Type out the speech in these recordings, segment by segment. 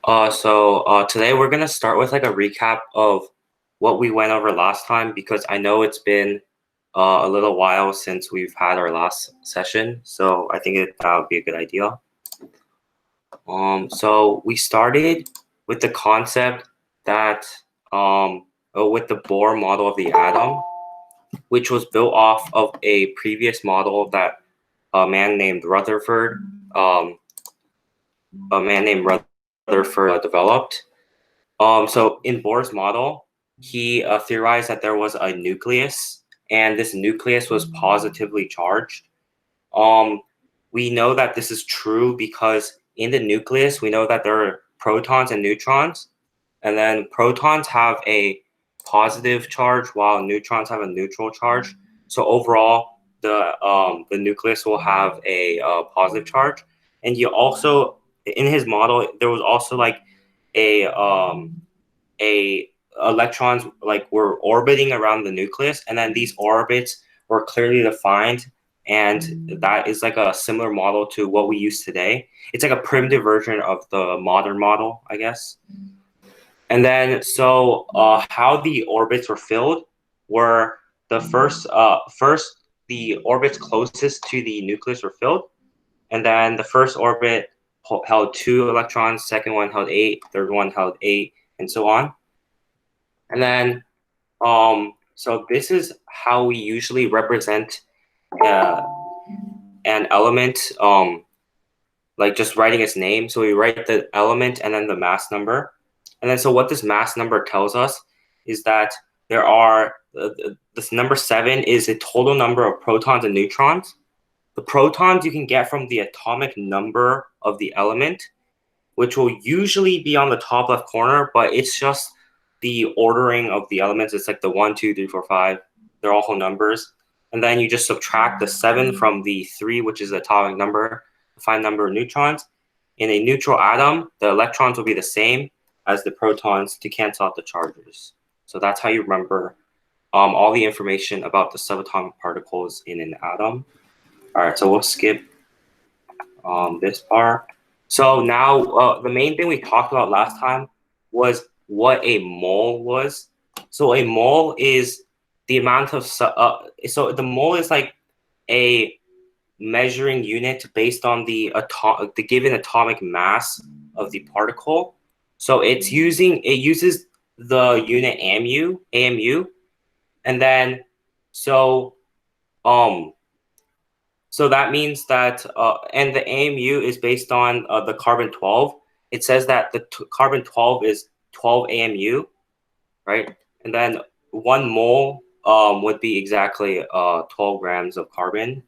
Today we're gonna start with like a recap of what we went over last time because I know it's been a little while since we've had our last session, so I think that would be a good idea. So we started with the concept that with the Bohr model of the atom, which was built off of a previous model that a man named Rutherford developed. So in Bohr's model, he theorized that there was a nucleus, and this nucleus was positively charged. We know that this is true because in the nucleus, we know that there are protons and neutrons, and then protons have a positive charge while neutrons have a neutral charge. So overall, the nucleus will have a positive charge. And you also, in his model, there was also like a electrons like were orbiting around the nucleus, and then these orbits were clearly defined, and that is like a similar model to what we use today. It's like a primitive version of the modern model, I guess. And then how the orbits were filled were the first the orbits closest to the nucleus were filled, and then the first orbit held 2 electrons, second one held 8, third one held 8, and so on. And then, so this is how we usually represent an element, like just writing its name. So we write the element and then the mass number. And then, so what this mass number tells us is that there are, this number 7 is a total number of protons and neutrons. The protons you can get from the atomic number of the element, which will usually be on the top left corner, but it's just the ordering of the elements. It's like the 1, 2, 3, 4, 5. They're all whole numbers. And then you just subtract the 7 from the 3, which is the atomic number, to find number of neutrons. In a neutral atom, the electrons will be the same as the protons to cancel out the charges. So that's how you remember all the information about the subatomic particles in an atom. All right, so we'll skip this part. So now the main thing we talked about last time was what a mole was. So a mole is the amount of so the mole is like a measuring unit based on the given atomic mass of the particle. So it uses the unit AMU, and then so that means that, and the AMU is based on the carbon-12. It says that the carbon-12 is 12 AMU, right? And then 1 mole would be exactly 12 grams of carbon.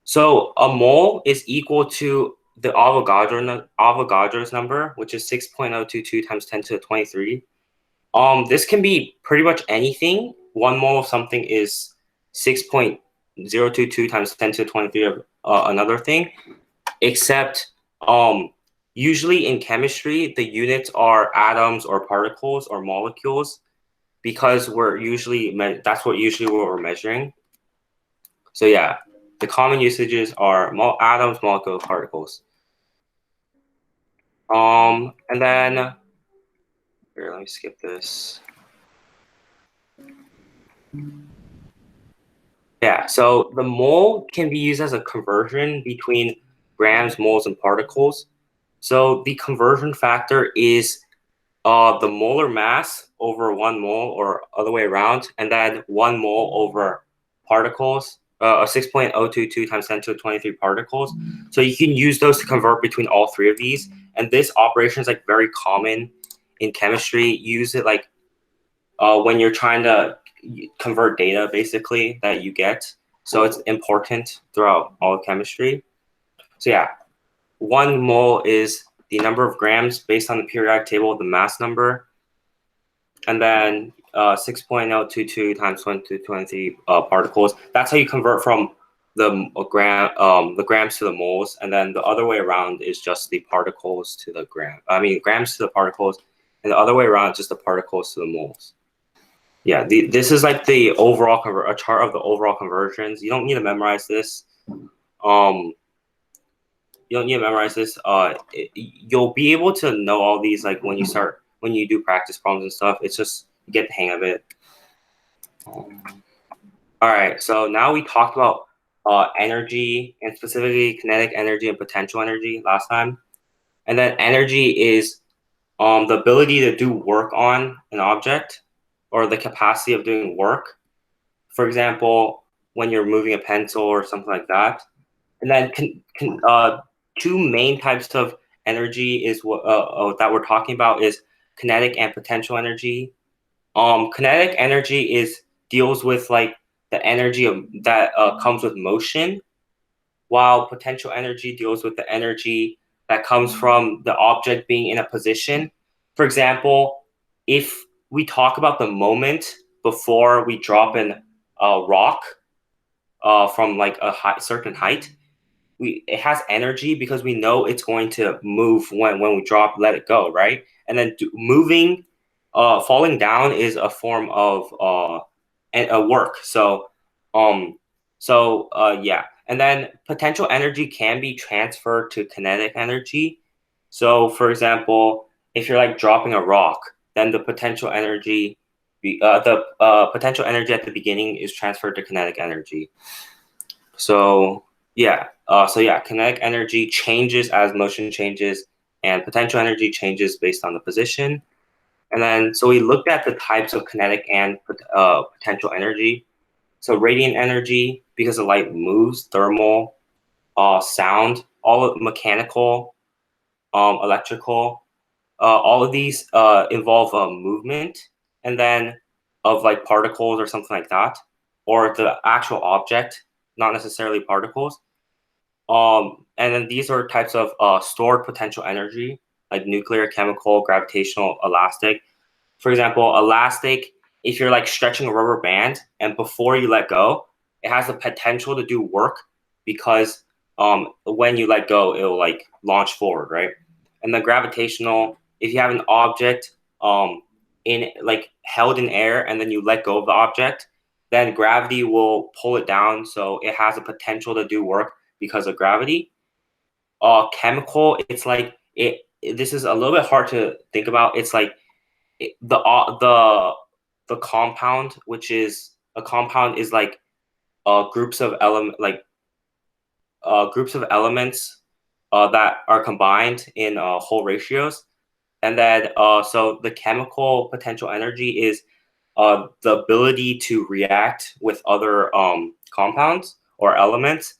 So a mole is equal to the Avogadro's number, which is 6.022 times 10 to the 23. This can be pretty much anything. 1 mole of something is 6.022 times 10 to the 23 of another thing, except usually in chemistry, the units are atoms or particles or molecules, because that's what we're measuring. So yeah, the common usages are atoms, molecules, particles. And then here, let me skip this. Yeah, so the mole can be used as a conversion between grams, moles, and particles. So the conversion factor is the molar mass over 1 mole, or other way around, and then 1 mole over particles, 6.022 times 10 to the 23 particles. So you can use those to convert between all 3 of these. And this operation is like very common in chemistry. You use it like when you're trying to convert data, basically, that you get. So it's important throughout all of chemistry. So yeah, 1 mole is the number of grams based on the periodic table, the mass number, and then 6.022 times 10 to 23 particles. That's how you convert from the grams to the moles, and then the other way around is just the particles to the grams to the particles, and the other way around is just the particles to the moles. Yeah, this is like the overall a chart of the overall conversions. You don't need to memorize this. you don't need to memorize this. You'll be able to know all these like when you do practice problems and stuff. It's just you get the hang of it. All right, so now we talked about energy and specifically kinetic energy and potential energy last time. And then energy is the ability to do work on an object or the capacity of doing work. For example, when you're moving a pencil or something like that. And then two main types of energy is what that we're talking about is kinetic and potential energy. Kinetic energy deals with like the energy that comes with motion, while potential energy deals with the energy that comes from the object being in a position. For example, if we talk about the moment before we drop a rock from like a certain height, it has energy because we know it's going to move when we let it go, right? And then falling down is a form of a work. Yeah. And then potential energy can be transferred to kinetic energy. So for example, if you're like dropping a rock, then the potential energy at the beginning is transferred to kinetic energy. So yeah, kinetic energy changes as motion changes, and potential energy changes based on the position. And then, so we looked at the types of kinetic and potential energy. So radiant energy, because the light moves, thermal, sound, all mechanical, electrical, all of these involve movement, and then of like particles or something like that, or the actual object, not necessarily particles. And then these are types of stored potential energy, like nuclear, chemical, gravitational, elastic. For example, elastic, if you're like stretching a rubber band and before you let go, it has the potential to do work because when you let go, it'll like launch forward, right? And the gravitational, if you have an object in like held in air and then you let go of the object, then gravity will pull it down. So it has a potential to do work because of gravity. Chemical, it's like this is a little bit hard to think about. It's like the compound, which is a compound, is like groups of elements that are combined in whole ratios, and then so the chemical potential energy is the ability to react with other compounds or elements.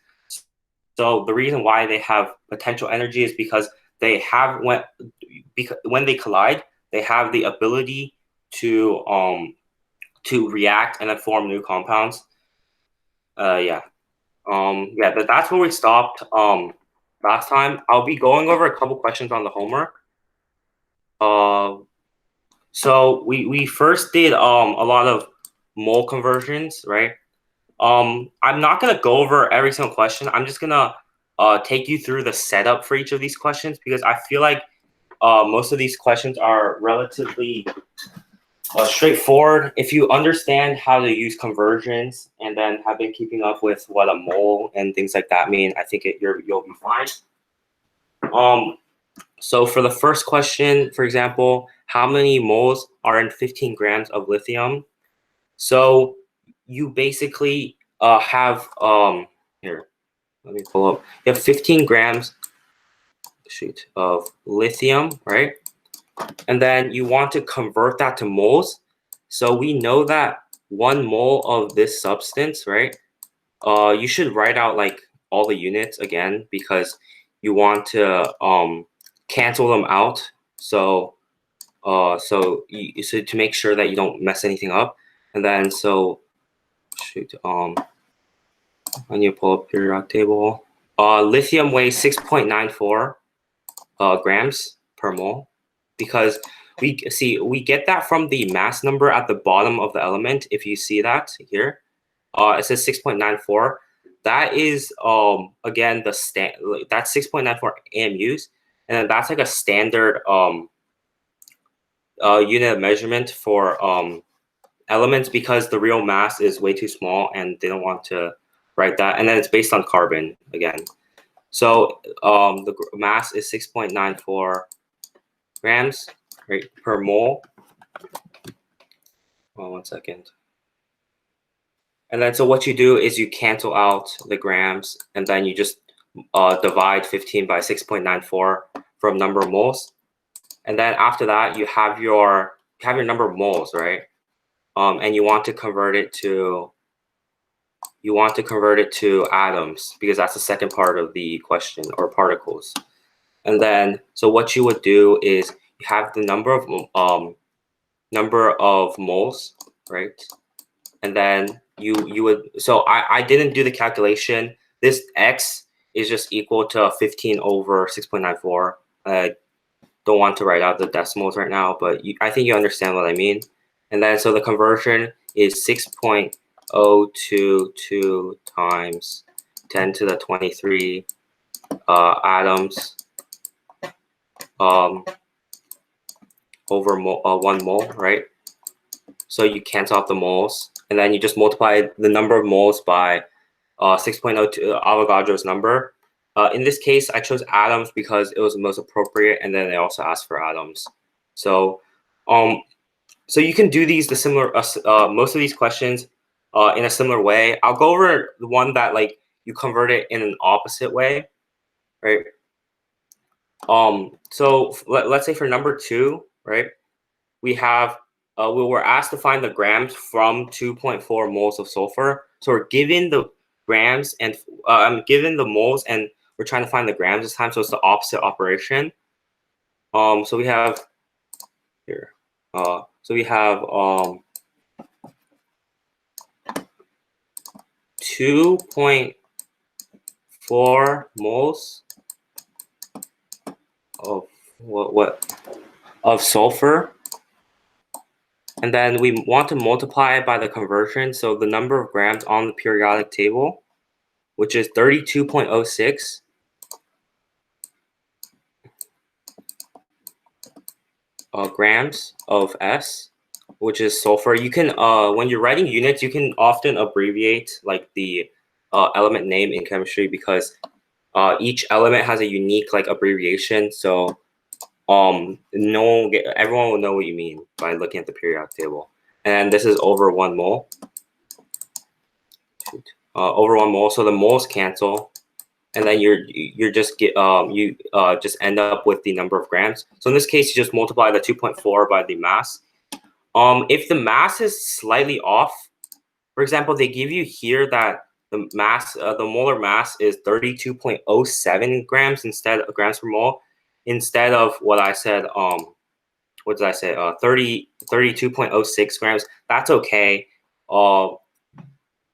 So the reason why they have potential energy is because when they collide, they have the ability to react and then form new compounds. That's where we stopped last time. I'll be going over a couple questions on the homework. So we first did a lot of mole conversions, right? I'm not gonna go over every single question. I'm just gonna take you through the setup for each of these questions because I feel like most of these questions are relatively straightforward. If you understand how to use conversions and then have been keeping up with what a mole and things like that mean, I think you'll be fine. So for the first question, for example, how many moles are in 15 grams of lithium? So you basically have here. Let me pull up. You have 15 grams of lithium, right? And then you want to convert that to moles. So we know that 1 mole of this substance, right? You should write out like all the units again because you want to cancel them out. So to make sure that you don't mess anything up. And then I need to pull up periodic table. Lithium weighs 6.94 grams per mole because we get that from the mass number at the bottom of the element. If you see that here, it says 6.94. That is again that's 6.94 AMUs, and then that's like a standard unit of measurement for elements because the real mass is way too small and they don't want to write that. And then it's based on carbon again. So the mass is 6.94 grams, right, per mole. Oh, 1 second. And then so what you do is you cancel out the grams, and then you just divide 15 by 6.94 from number of moles. And then after that, you have your number of moles, right? And you want to convert it to atoms, because that's the second part of the question, or particles. And then so what you would do is you have the number of moles, right? And then you would, so I didn't do the calculation. This x is just equal to 15 over 6.94. I don't want to write out the decimals right now, but I think you understand what I mean. And then so the conversion is 6.022 times 10 to the 23 atoms over 1 mole, right? So you cancel out the moles, and then you just multiply the number of moles by 6.02, Avogadro's number. In this case, I chose atoms because it was the most appropriate, and then they also asked for atoms. So, so you can do these most of these questions in a similar way. I'll go over the one that like you convert it in an opposite way, right? So let's say for number 2, right? We have we were asked to find the grams from 2.4 moles of sulfur. So we're given the grams and I'm given the moles, and we're trying to find the grams this time. So it's the opposite operation. So we have here. So we have 2.4 moles of of sulfur. And then we want to multiply it by the conversion, so the number of grams on the periodic table, which is 32.06. Grams of S, which is sulfur. You can, when you're writing units, you can often abbreviate like the element name in chemistry, because each element has a unique like abbreviation. So everyone will know what you mean by looking at the periodic table. And this is over 1 mole. Over 1 mole, so the moles cancel, and then you just end up with the number of grams. So in this case, you just multiply the 2.4 by the mass. If the mass is slightly off, for example, they give you here that the mass, the molar mass is 32.07 grams grams per mole, instead of what I said. What did I say? 32.06 grams. That's okay.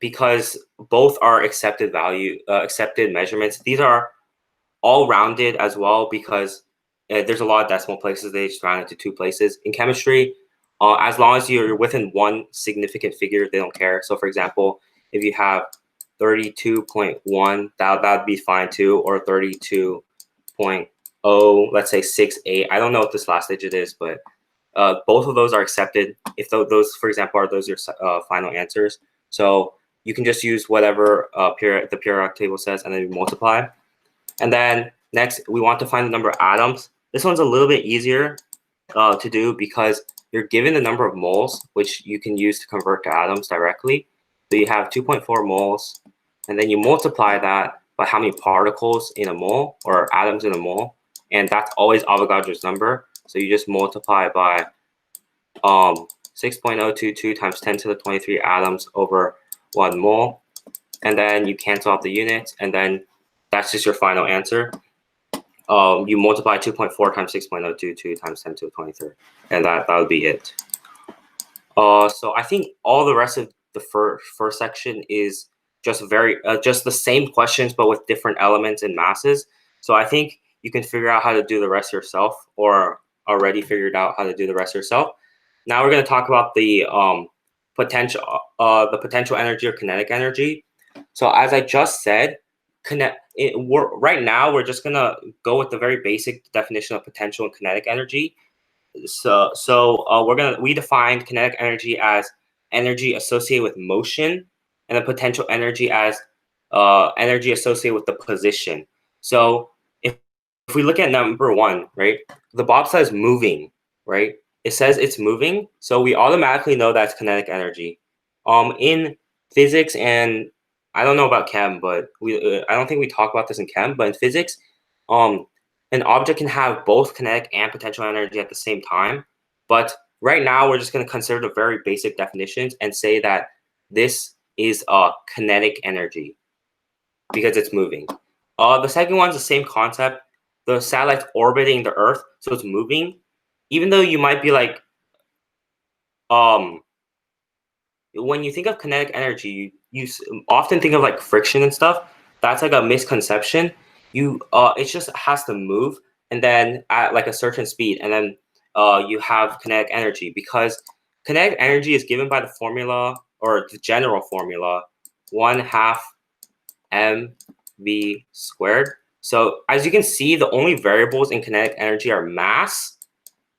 Because both are accepted measurements. These are all rounded as well, because there's a lot of decimal places. They just round it to 2 places. In chemistry, as long as you're within one significant figure, they don't care. So for example, if you have 32.1, that'd be fine too, or 32.0, let's say 68. I don't know what this last digit is, but both of those are accepted. If those, for example, are those your final answers. So you can just use whatever the periodic table says, and then you multiply. And then next, we want to find the number of atoms. This one's a little bit easier to do, because you're given the number of moles, which you can use to convert to atoms directly. So you have 2.4 moles, and then you multiply that by how many particles in a mole, or atoms in a mole, and that's always Avogadro's number. So you just multiply by 6.022 times 10 to the 23 atoms over 1 mole, and then you cancel out the units, and then that's just your final answer. You multiply 2.4 times 6.022 times 10 to the 23, and that would be it. So I think all the rest of the first section is just just the same questions, but with different elements and masses. So I think you can figure out how to do the rest yourself, or already figured out how to do the rest yourself. Now we're going to talk about the potential energy or kinetic energy. So as I just said, right now we're just gonna go with the very basic definition of potential and kinetic energy. So we defined kinetic energy as energy associated with motion, and the potential energy as energy associated with the position. So if we look at number 1, right, the bobsled is moving, right? It says it's moving, so we automatically know that's kinetic energy. In physics, and I don't know about chem, but I don't think we talk about this in chem, but in physics, an object can have both kinetic and potential energy at the same time. But right now, we're just going to consider the very basic definitions and say that this is a kinetic energy because it's moving. The second one's the same concept. The satellite's orbiting the Earth, so it's moving. Even though you might be like, when you think of kinetic energy, you often think of like friction and stuff. That's like a misconception. It just has to move, and then at like a certain speed, and then you have kinetic energy, because kinetic energy is given by the formula, or the general formula, 1/2 mv squared. So as you can see, the only variables in kinetic energy are mass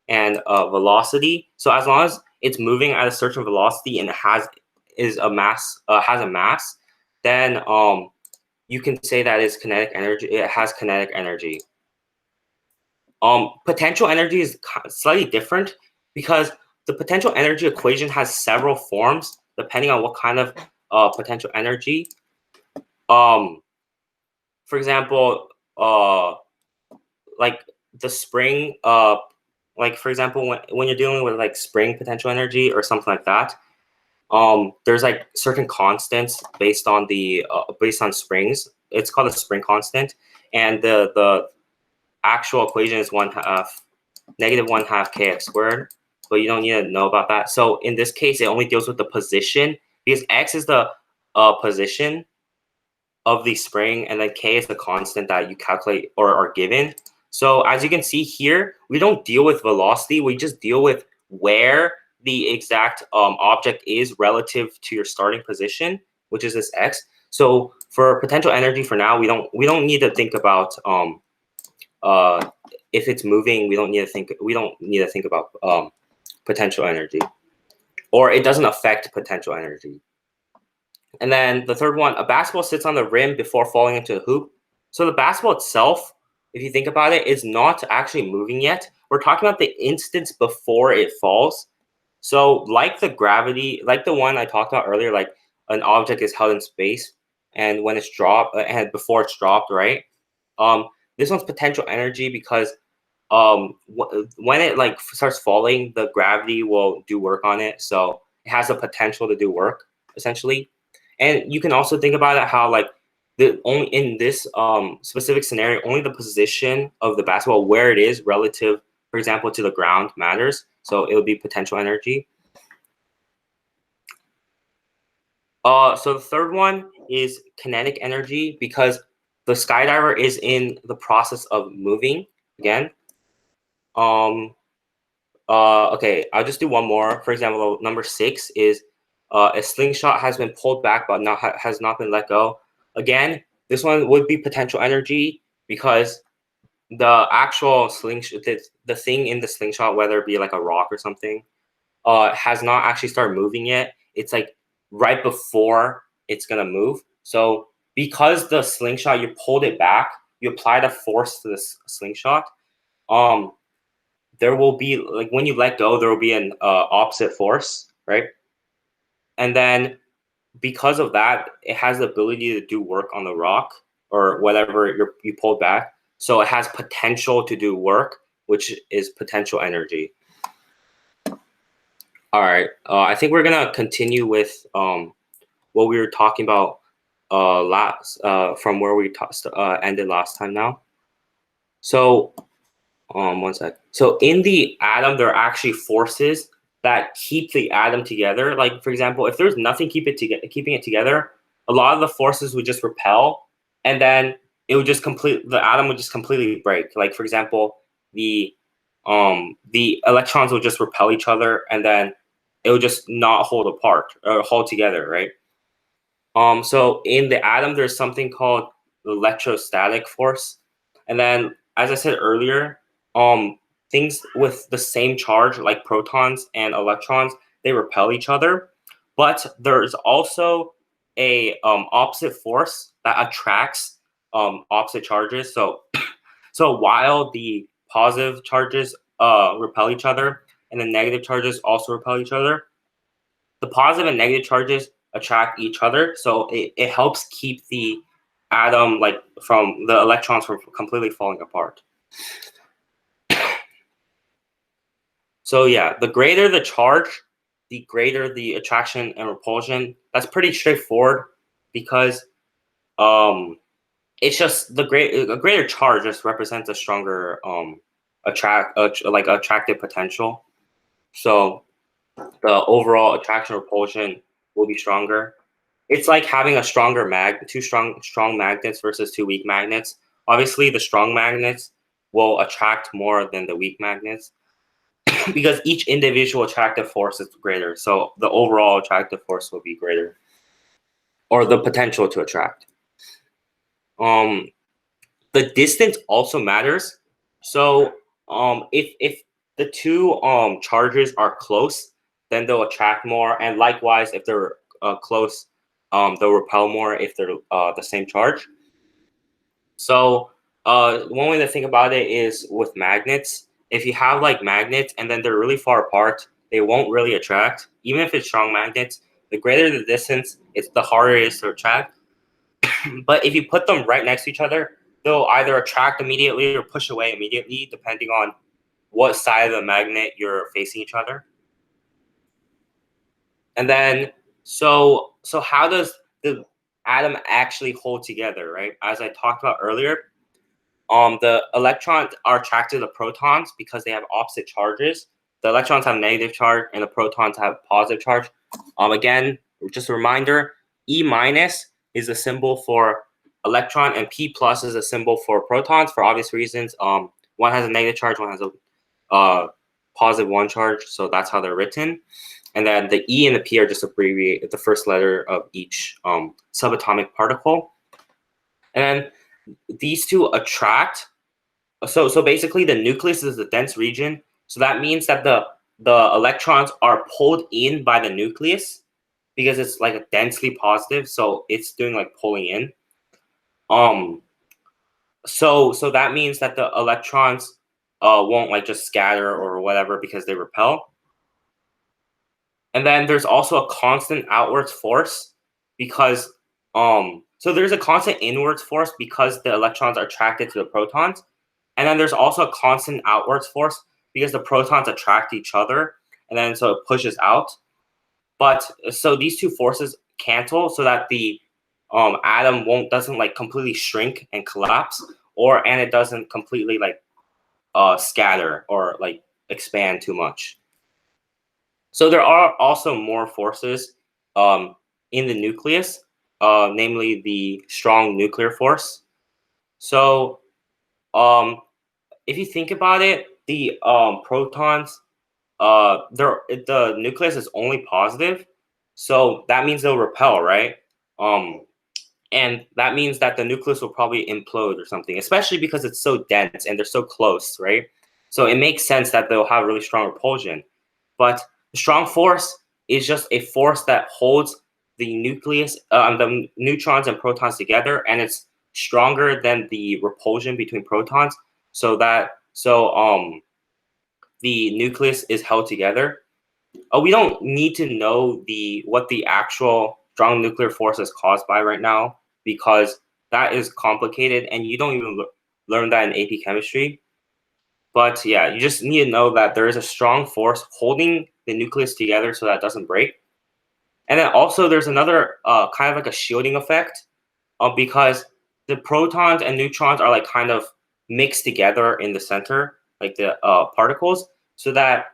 and velocity. So as long as it's moving at a certain velocity and it has a mass, then you can say that it's kinetic energy. It has kinetic energy. Potential energy is slightly different, because the potential energy equation has several forms depending on what kind of potential energy. For example, like the spring, like for example, when you're dealing with like spring potential energy or something like that, there's like certain constants based on springs. It's called a spring constant, and the actual equation is -1/2 kx squared. But you don't need to know about that. So in this case, it only deals with the position, because x is the position of the spring, and then k is the constant that you calculate or are given. So as you can see here, we don't deal with velocity. We just deal with where the exact object is relative to your starting position, which is this x. So for potential energy, for now, we don't need to think about if it's moving. We don't need to think about potential energy, or it doesn't affect potential energy. And then the third one, a basketball sits on the rim before falling into the hoop. So the basketball itself, if you think about it, is not actually moving yet. We're talking about the instance before it falls. So like the gravity, like the one I talked about earlier, like an object is held in space, and when it's dropped, and before it's dropped, right? This one's potential energy, because when it like starts falling, the gravity will do work on it. So it has the potential to do work, essentially. And you can also think about it how like only in this specific scenario, only the position of the basketball, where it is relative, for example, to the ground, matters. So it would be potential energy. So the third one is kinetic energy, because the skydiver is in the process of moving again. Okay, I'll just do one more. For example, number 6 is a slingshot has been pulled back but has not been let go. Again, this one would be potential energy, because the actual slingshot, the thing in the slingshot, whether it be like a rock or something, has not actually started moving yet. It's like right before it's gonna move. So because the slingshot, you pulled it back, you applied a force to this slingshot. There will be, like, when you let go, there will be an opposite force, right? And then because of that, it has the ability to do work on the rock or whatever you pulled back. So it has potential to do work, which is potential energy. All right. I think we're gonna continue with what we were talking about from where we ended last time now. So one sec. So in the atom, there are actually forces that keep the atom together. Like for example, if there's nothing keeping it together, a lot of the forces would just repel, and then the atom would just completely break. Like for example, the electrons would just repel each other, and then it would just not hold apart or hold together, right? So in the atom, there's something called electrostatic force, and then as I said earlier, things with the same charge, like protons and electrons, they repel each other. But there's also a opposite force that attracts opposite charges. So so while the positive charges repel each other and the negative charges also repel each other, the positive and negative charges attract each other. So it helps keep the atom from the electrons from completely falling apart. So yeah, the greater the charge, the greater the attraction and repulsion. That's pretty straightforward because it's just a greater charge just represents a stronger attractive potential. So the overall attraction repulsion will be stronger. It's like having a stronger two strong magnets versus two weak magnets. Obviously, the strong magnets will attract more than the weak magnets because each individual attractive force is greater. So the overall attractive force will be greater, or the potential to attract. The distance also matters. So if the two charges are close, then they'll attract more, and likewise if they're close, they'll repel more if they're the same charge. So one way to think about it is with magnets. If you have like magnets and then they're really far apart, they won't really attract. Even if it's strong magnets, the greater the distance, the harder it is to attract. But if you put them right next to each other, they'll either attract immediately or push away immediately, depending on what side of the magnet you're facing each other. And then, so how does the atom actually hold together, right? As I talked about earlier, the electrons are attracted to protons because they have opposite charges. The electrons have negative charge and the protons have positive charge. Again, just a reminder, E minus is a symbol for electron and P plus is a symbol for protons for obvious reasons. One has a negative charge, one has a positive one charge, so that's how they're written. And then the E and the P are just abbreviate the first letter of each subatomic particle. And then these two attract. So basically the nucleus is the dense region. So that means that the electrons are pulled in by the nucleus because it's like a densely positive. So it's doing like pulling in. So that means that the electrons won't like just scatter or whatever because they repel. And then there's also a constant outwards force because so there's a constant inwards force because the electrons are attracted to the protons. And then there's also a constant outwards force because the protons attract each other and then so it pushes out. But so these two forces cancel so that the atom doesn't like completely shrink and collapse, and it doesn't completely like scatter or like expand too much. So there are also more forces in the nucleus, namely the strong nuclear force. So if you think about it, the protons, the nucleus is only positive, so that means they'll repel, right? And that means that the nucleus will probably implode or something, especially because it's so dense and they're so close, right? So it makes sense that they'll have really strong repulsion. But the strong force is just a force that holds the nucleus, the neutrons and protons together, and it's stronger than the repulsion between protons. So the nucleus is held together. We don't need to know what the actual strong nuclear force is caused by right now because that is complicated and you don't even learn that in AP chemistry. But yeah, you just need to know that there is a strong force holding the nucleus together so that it doesn't break. And then also there's another kind of like a shielding effect because the protons and neutrons are like kind of mixed together in the center, like the particles, so that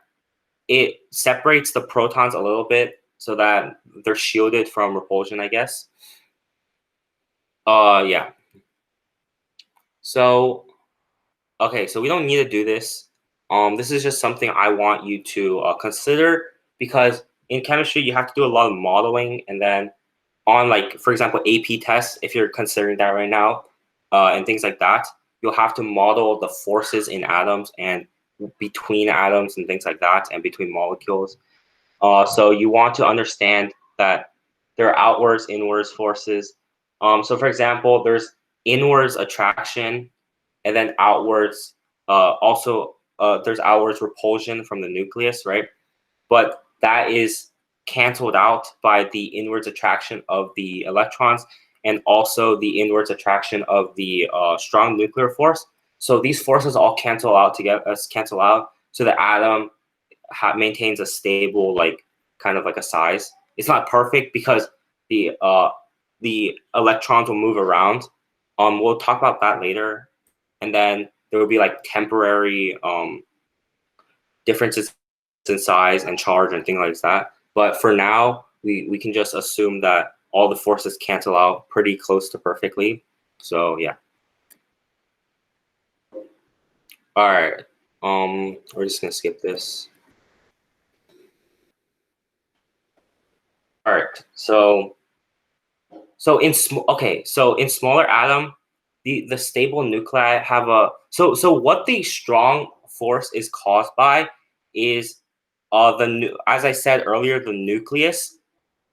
it separates the protons a little bit so that they're shielded from repulsion, I guess. Yeah. So, okay, so we don't need to do this. This is just something I want you to consider because in chemistry, you have to do a lot of modeling and then on like, for example, AP tests, if you're considering that right now, and things like that, you'll have to model the forces in atoms and between atoms and things like that and between molecules. So you want to understand that there are outwards, inwards forces. So for example, there's inwards attraction, and then outwards also there's outwards repulsion from the nucleus, right? But that is canceled out by the inwards attraction of the electrons and also the inwards attraction of the strong nuclear force. So these forces all cancel out together, cancel out, so the atom maintains a stable, like kind of like a size. It's not perfect because the electrons will move around. We'll talk about that later, and then there will be like temporary differences in size and charge and things like that. But for now, we can just assume that all the forces cancel out pretty close to perfectly. So yeah. All right. We're just gonna skip this. All right. So in smaller atom, the stable nuclei have a so what the strong force is caused by is as I said earlier, the nucleus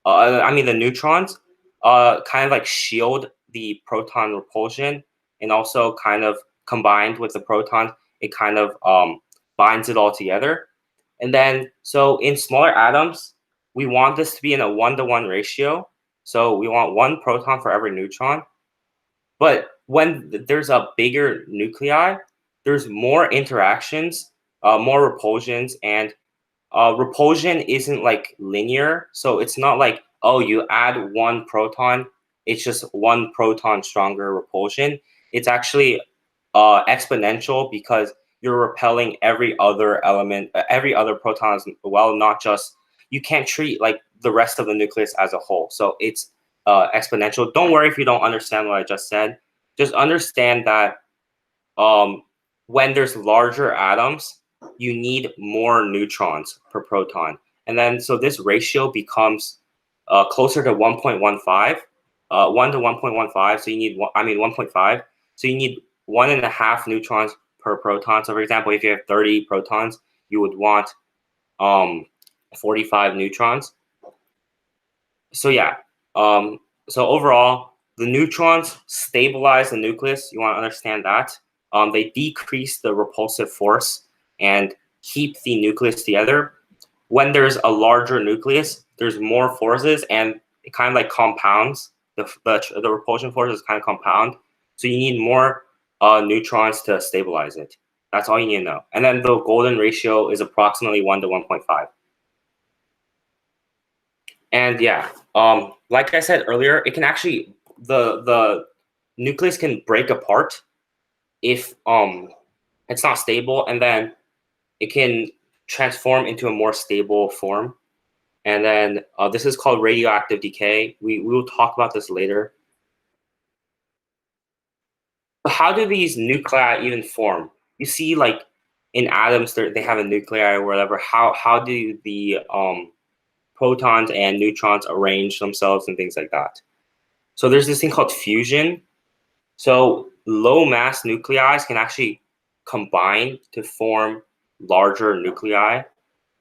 the neutrons kind of like shield the proton repulsion, and also kind of combined with the protons, it kind of binds it all together. And then, so in smaller atoms, we want this to be in a 1-to-1 ratio. So we want one proton for every neutron. But when there's a bigger nuclei, there's more interactions, more repulsions, and repulsion isn't like linear, so it's not like, oh, you add one proton, it's just one proton stronger repulsion. It's actually exponential because you're repelling every other element, every other proton as well, not just, you can't treat like the rest of the nucleus as a whole. So it's exponential. Don't worry if you don't understand what I just said. Just understand that when there's larger atoms, you need more neutrons per proton. And then, so this ratio becomes closer to 1.15, 1 to 1.15. So you need, 1.5. So you need 1.5 neutrons per proton. So for example, if you have 30 protons, you would want 45 neutrons. So yeah, so overall, the neutrons stabilize the nucleus. You want to understand that. They decrease the repulsive force and keep the nucleus together. When there's a larger nucleus, there's more forces, and it kind of like compounds. The repulsion forces kind of compound. So you need more neutrons to stabilize it. That's all you need to know. And then the golden ratio is approximately 1 to 1.5. And yeah, like I said earlier, it can actually, the nucleus can break apart if it's not stable, and then it can transform into a more stable form. And then this is called radioactive decay. We will talk about this later. But how do these nuclei even form? You see, like in atoms, they have a nuclei or whatever. How do the protons and neutrons arrange themselves and things like that? So there's this thing called fusion. So low mass nuclei can actually combine to form larger nuclei,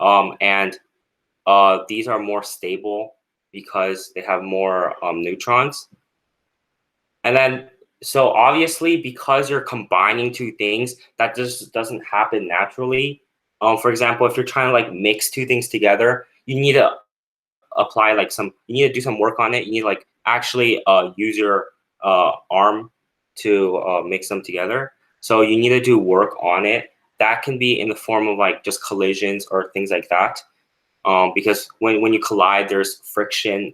and these are more stable because they have more neutrons. And then, so obviously, because you're combining two things, that just doesn't happen naturally. For example, if you're trying to like mix two things together, you need to apply like you need to do some work on it. You need to like actually use your arm to mix them together. So you need to do work on it. That can be in the form of like just collisions or things like that. Because when you collide, there's friction.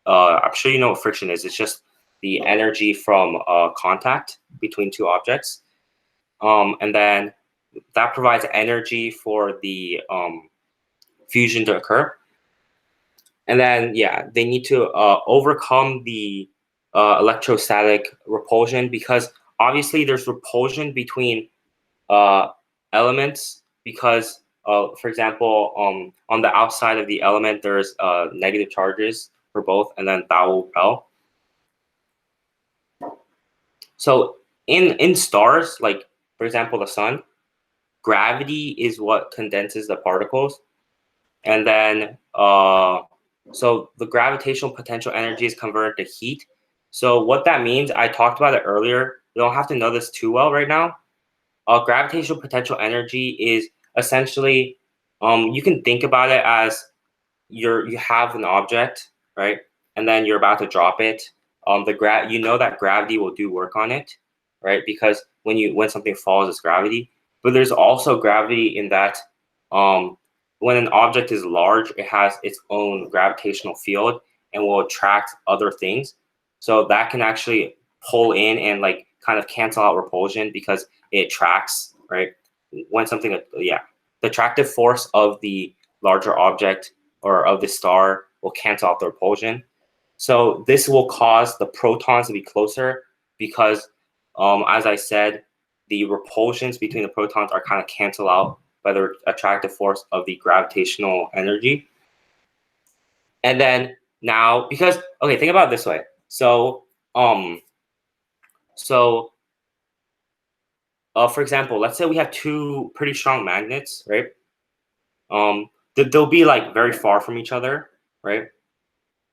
I'm sure you know what friction is. It's just the energy from contact between two objects. And then that provides energy for the fusion to occur. And then, yeah, they need to overcome the electrostatic repulsion, because obviously there's repulsion between elements because, for example, on the outside of the element, there's negative charges for both, and then that will repel. So in stars, like for example, the sun, gravity is what condenses the particles. And then, so the gravitational potential energy is converted to heat. So what that means, I talked about it earlier. You don't have to know this too well right now. Gravitational potential energy is essentially, you can think about it as you have an object, right? And then you're about to drop it. You know that gravity will do work on it, right? Because when something falls, it's gravity. But there's also gravity in that, when an object is large, it has its own gravitational field and will attract other things. So that can actually pull in and like kind of cancel out repulsion because it attracts, right? When something, yeah, the attractive force of the larger object or of the star will cancel out the repulsion. So this will cause the protons to be closer because, as I said, the repulsions between the protons are kind of canceled out by the attractive force of the gravitational energy. And then now, because okay, think about it this way. So for example, let's say we have two pretty strong magnets, right? They'll be like very far from each other, right?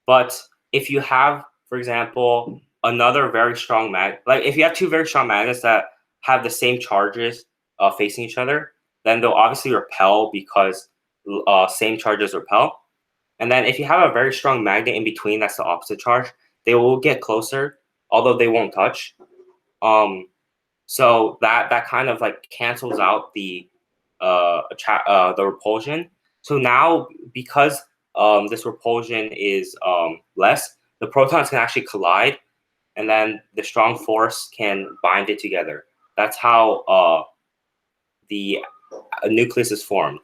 But if you have, for example, another very strong like if you have two very strong magnets that have the same charges facing each other, then they'll obviously repel because same charges repel. And then if you have a very strong magnet in between, that's the opposite charge, they will get closer, although they won't touch. So that kind of like cancels out the repulsion. So now because this repulsion is less, the protons can actually collide, and then the strong force can bind it together. That's how the nucleus is formed.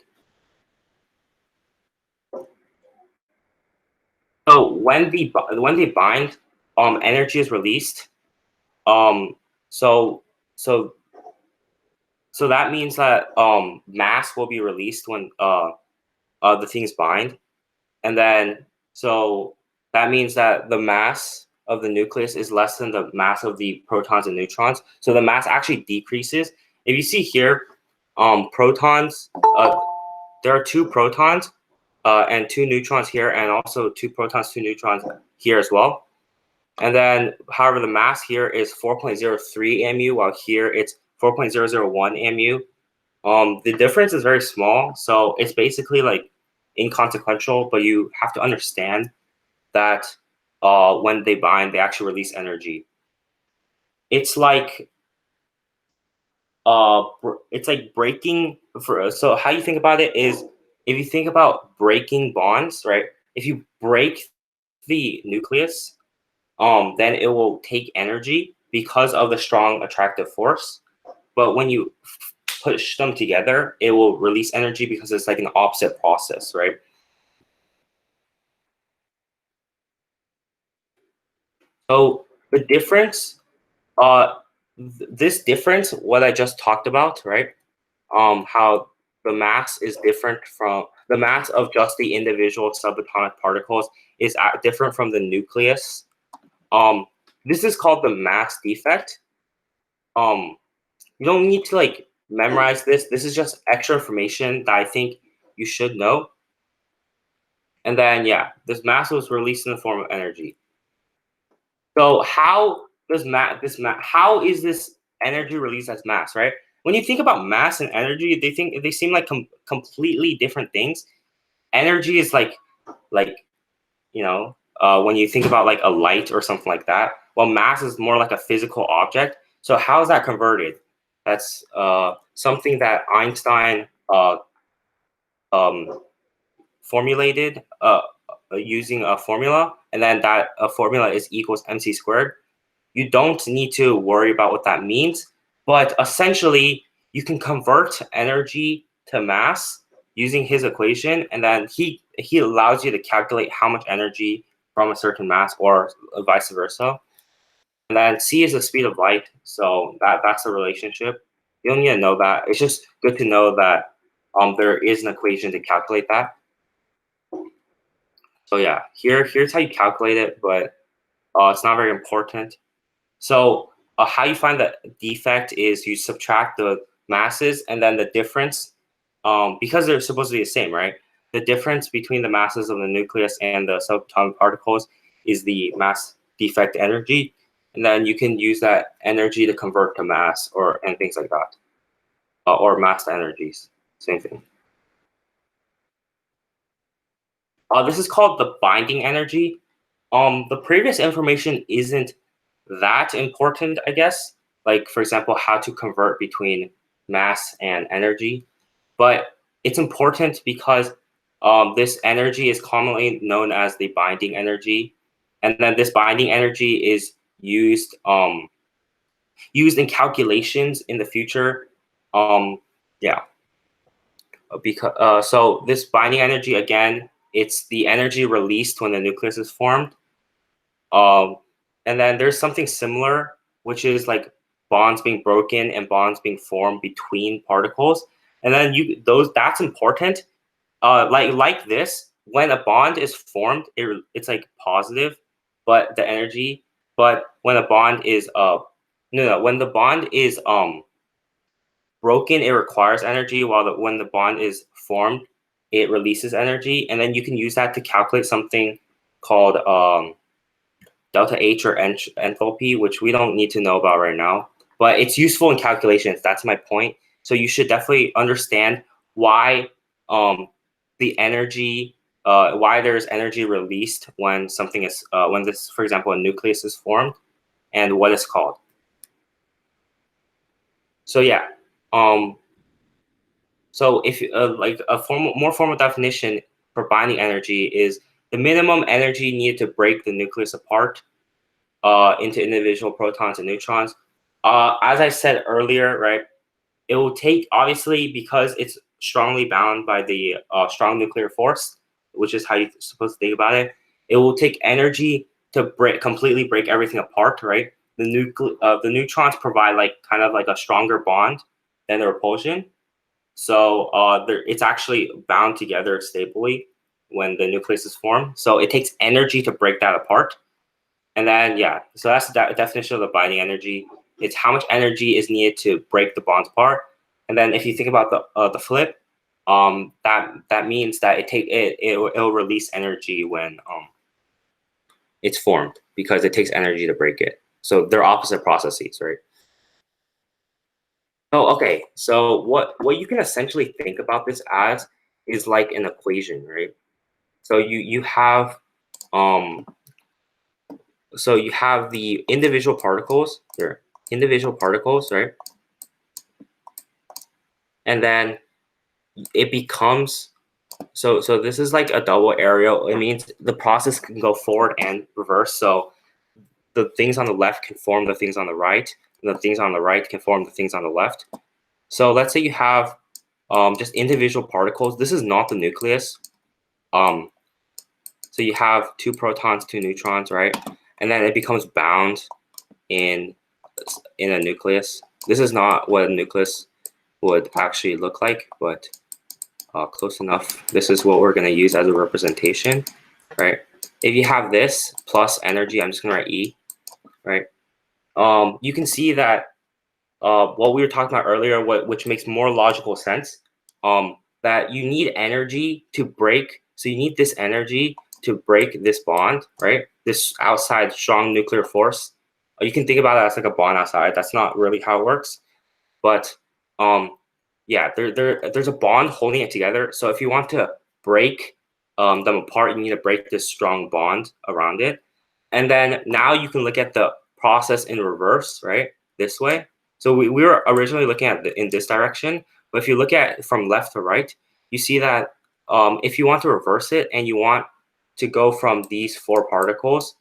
So when they bind, energy is released. Um, so so so that means that mass will be released when the things bind. And then, so that means that the mass of the nucleus is less than the mass of the protons and neutrons. So the mass actually decreases. If you see here, protons, there are two protons and two neutrons here, and also two protons, two neutrons here as well. And then, however, the mass here is 4.03 mu, while here it's 4.001 mu. The difference is very small, so it's basically like inconsequential, but you have to understand that when they bind, they actually release energy. It's like breaking for. So how you think about it is, if you think about breaking bonds, right? If you break the nucleus, then it will take energy because of the strong attractive force. But when you push them together, it will release energy because it's like an opposite process, right? So the difference, this difference, what I just talked about, right? How the mass is different from the mass of just the individual subatomic particles is different from the nucleus. This is called the mass defect. Um, you don't need to like memorize this. This is just extra information that I think you should know. And then, yeah, this mass was released in the form of energy. So how does how is this energy released as mass, right? When you think about mass and energy, they seem like completely different things. Energy is like when you think about like a light or something like that. Well, mass is more like a physical object. So how is that converted? That's something that Einstein um, formulated using a formula, and then that formula is equals mc squared. You don't need to worry about what that means, but essentially you can convert energy to mass using his equation, and then he allows you to calculate how much energy from a certain mass or vice versa. And then c is the speed of light, so that's the relationship. You don't need to know that. It's just good to know that there is an equation to calculate that. So yeah, here's how you calculate it, but it's not very important. So how you find the defect is you subtract the masses, and then the difference, because they're supposed to be the same, right? The difference between the masses of the nucleus and the subatomic particles is the mass defect energy, and then you can use that energy to convert to mass and things like that, or mass to energies, same thing. This is called the binding energy. The previous information isn't that important, I guess. Like, for example, how to convert between mass and energy. But it's important because this energy is commonly known as the binding energy. And then this binding energy is used in calculations in the future. Yeah, so this binding energy, again, it's the energy released when the nucleus is formed. And then there's something similar, which is like bonds being broken and bonds being formed between particles. And then that's important. Like this, when a bond is formed, it's like positive, but the energy. But when a bond is when the bond is broken, it requires energy, while when the bond is formed, it releases energy. And then you can use that to calculate something called delta H, or enthalpy, which we don't need to know about right now, but it's useful in calculations. That's my point. So you should definitely understand why the energy, why there's energy released when something is, when this, for example, a nucleus is formed, and what it's called. So yeah, so if like a more formal definition for binding energy is the minimum energy needed to break the nucleus apart into individual protons and neutrons. As I said earlier, right, it will take, obviously, because it's strongly bound by the strong nuclear force, which is how you're supposed to think about it. It will take energy to completely break everything apart, right? The neutrons provide like kind of like a stronger bond than the repulsion, so it's actually bound together stably when the nucleus is formed. So it takes energy to break that apart. And then, yeah, so that's the definition of the binding energy. It's how much energy is needed to break the bonds apart. And then if you think about the flip, that means that it'll release energy when it's formed, because it takes energy to break it. So they're opposite processes, right? Oh, okay. So what you can essentially think about this as is like an equation, right? So you have so you have the individual particles here, right? And then it becomes, so this is like a double arrow. It means the process can go forward and reverse. So the things on the left can form the things on the right, and the things on the right can form the things on the left. So let's say you have just individual particles. This is not the nucleus. So you have 2 protons, 2 neutrons, right? And then it becomes bound in a nucleus. This is not what a nucleus would actually look like, but close enough. This is what we're going to use as a representation, right? If you have this plus energy, I'm just going to write E, right? You can see that what we were talking about earlier, which makes more logical sense, that you need energy to break. So you need this energy to break this bond, right? This outside strong nuclear force. You can think about it as like a bond outside. That's not really how it works, but yeah, there's a bond holding it together. So if you want to break them apart, you need to break this strong bond around it. And then now you can look at the process in reverse, right? This way. So we were originally looking at in this direction, but if you look at from left to right, you see that if you want to reverse it and you want to go from these 4 particles,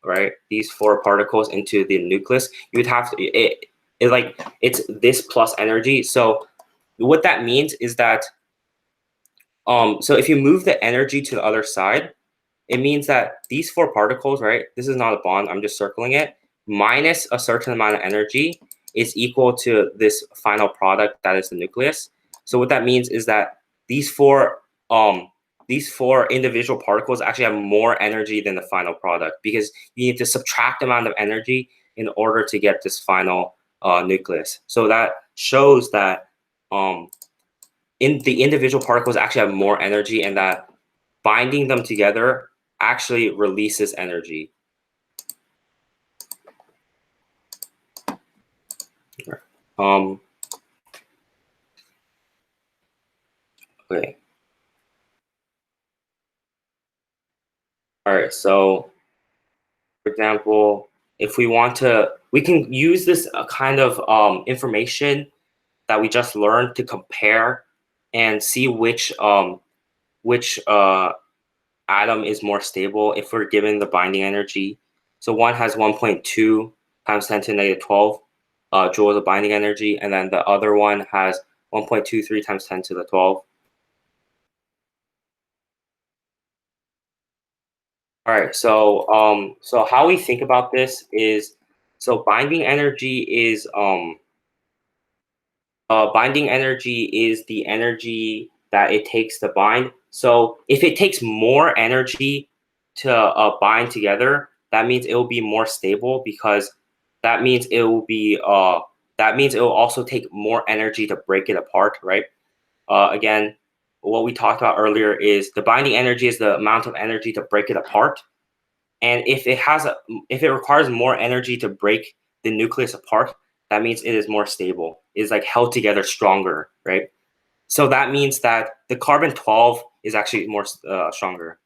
right? These 4 particles into the nucleus, you would have to, it's this plus energy. So what that means is that, so if you move the energy to the other side, it means that these 4 particles, right? This is not a bond, I'm just circling it, minus a certain amount of energy is equal to this final product that is the nucleus. So what that means is that these 4 individual particles actually have more energy than the final product, because you need to subtract the amount of energy in order to get this final nucleus. So that shows that in the individual particles actually have more energy, and that binding them together actually releases energy. Um, okay. All right. So, for example, if we want to, we can use this kind of information that we just learned to compare and see which atom is more stable if we're given the binding energy. So one has 1.2 times 10 to the negative 12 joules of binding energy, and then the other one has 1.23 times 10 to the 12. All right, so how we think about this is, so binding energy is the energy that it takes to bind. So if it takes more energy to bind together, that means it will be more stable, because that means it will be that means it will also take more energy to break it apart, right? Again, what we talked about earlier is the binding energy is the amount of energy to break it apart, and if it requires more energy to break the nucleus apart, that means it is more stable. It is like held together stronger, right? So that means that the carbon 12 is actually more stronger.